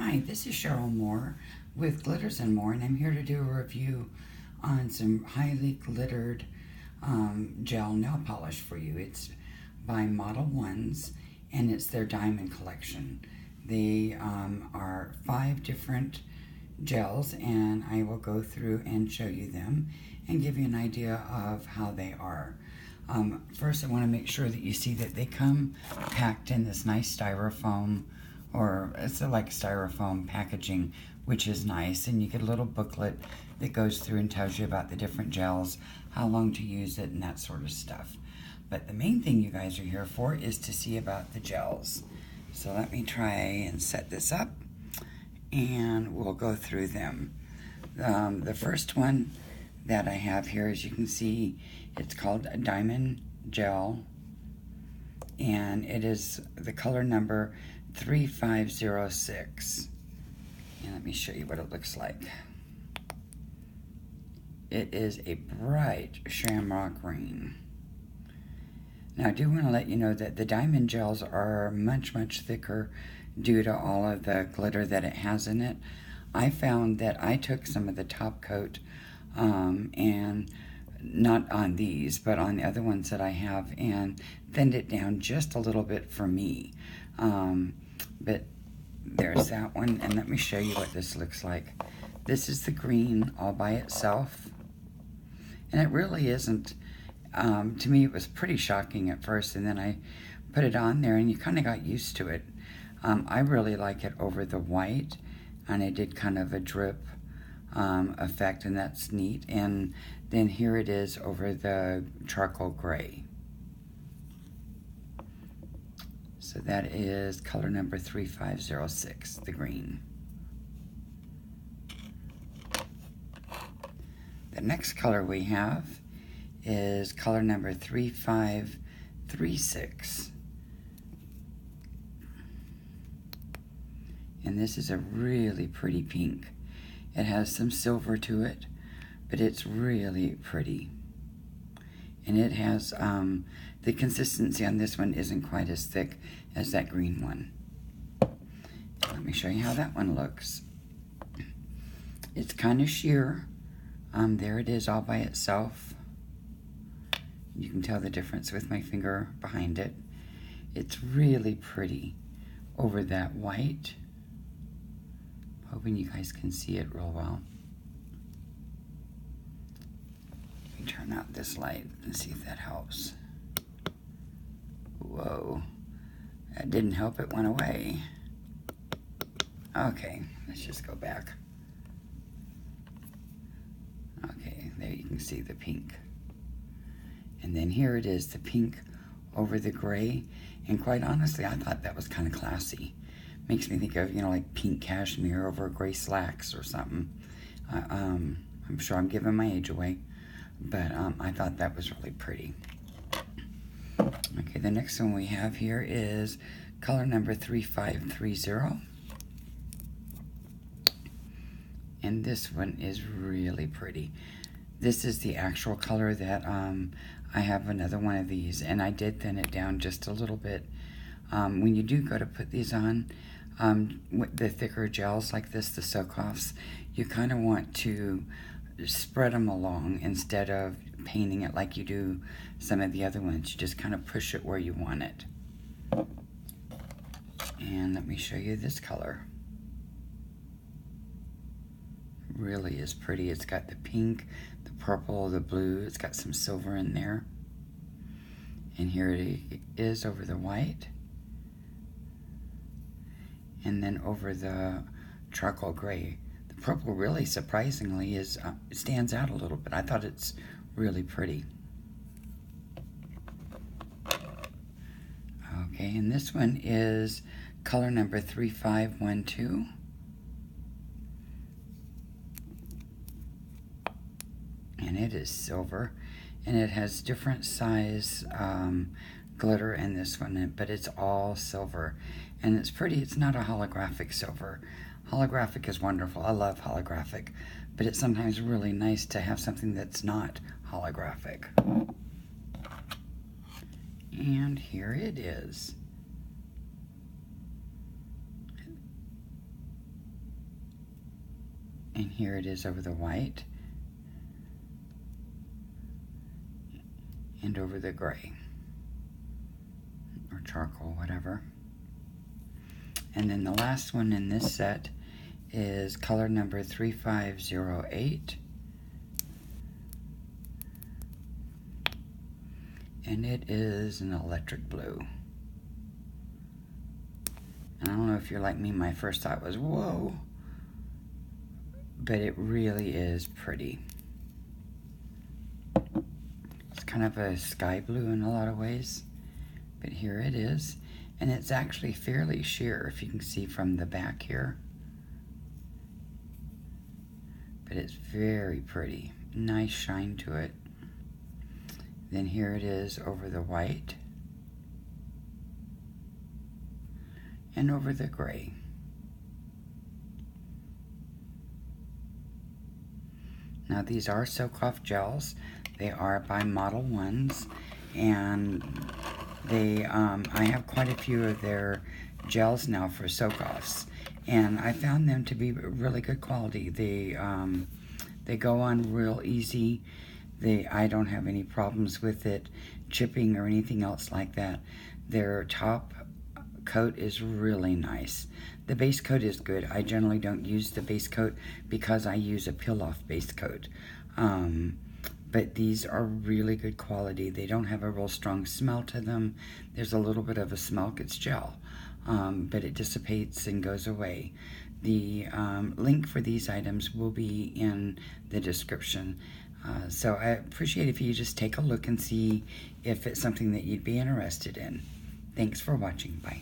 Hi, this is Cheryl Moore with Glitters and More, and I'm here to do a review on some highly glittered gel nail polish for you. It's by Model Ones, and it's their diamond collection. They are 5 different gels, and I will go through and show you them and give you an idea of how they are. First, I want to make sure that you see that they come packed in this nice styrofoam, or it's like styrofoam packaging, which is nice. And you get a little booklet that goes through and tells you about the different gels, how long to use it, and that sort of stuff. But the main thing you guys are here for is to see about the gels. So let me try and set this up, and we'll go through them. The first one that I have here, as you can see, it's called a Diamond Gel, and it is the color number 3506. And let me show you what it looks like. It is a bright shamrock green. Now, I do want to let you know that the diamond gels are much thicker due to all of the glitter that it has in it. I found that I took some of the top coat and not on these, but on the other ones that I have, and thinned it down just a little bit for me. But there's that one, and let me show you what this looks like. This is the green all by itself, and it really isn't, to me it was pretty shocking at first, and then I put it on there and you kind of got used to it. I really like it over the white, and I did kind of a drip effect, and that's neat. And then here it is over the charcoal gray. So that is color number 3506, the green. The next color we have is color number 3536. And this is a really pretty pink. It has some silver to it, but it's really pretty. And it has, the consistency on this one isn't quite as thick as that green one. Let me show you how that one looks. It's kind of sheer. There it is all by itself. You can tell the difference with my finger behind it. It's really pretty over that white. Hoping you guys can see it real well. Let me turn out this light and see if that helps. Whoa, that didn't help, it went away. Okay, let's just go back. Okay, there you can see the pink. And then here it is, the pink over the gray. And quite honestly, I thought that was kind of classy. Makes me think of, like pink cashmere over gray slacks or something. I'm sure I'm giving my age away, but I thought that was really pretty. Okay, the next one we have here is color number 3530. And this one is really pretty. This is the actual color that I have another one of these, and I did thin it down just a little bit. When you do go to put these on, with the thicker gels like this, the soak-offs, you kind of want to spread them along instead of painting it like you do some of the other ones. You just kind of push it where you want it. And let me show you this color. Really is pretty. It's got the pink, the purple, the blue. It's got some silver in there. And here it is over the white. And then over the charcoal gray. The purple really, surprisingly, stands out a little bit. I thought it's really pretty. Okay, and this one is color number 3512. And it is silver, and it has different size glitter in this one, but it's all silver, and it's pretty. It's not a holographic silver. Holographic is wonderful. I love holographic, but it's sometimes really nice to have something that's not holographic. And here it is. And here it is over the white. And over the gray. Or charcoal, whatever. And then the last one in this set is color number 3508. And it is an electric blue. And I don't know if you're like me, my first thought was, whoa. But it really is pretty. It's kind of a sky blue in a lot of ways. But here it is. And it's actually fairly sheer, if you can see from the back here. But it's very pretty. Nice shine to it. Then here it is over the white. And over the gray. Now these are soak-off gels. They are by Model Ones. And they, I have quite a few of their gels now for soak-offs, and I found them to be really good quality. They go on real easy. I don't have any problems with it chipping or anything else like that. Their top coat is really nice. The base coat is good. I generally don't use the base coat because I use a peel-off base coat. But these are really good quality. They don't have a real strong smell to them. There's a little bit of a smell, it's gel, but it dissipates and goes away. The link for these items will be in the description. So I appreciate if you just take a look and see if it's something that you'd be interested in. Thanks for watching. Bye.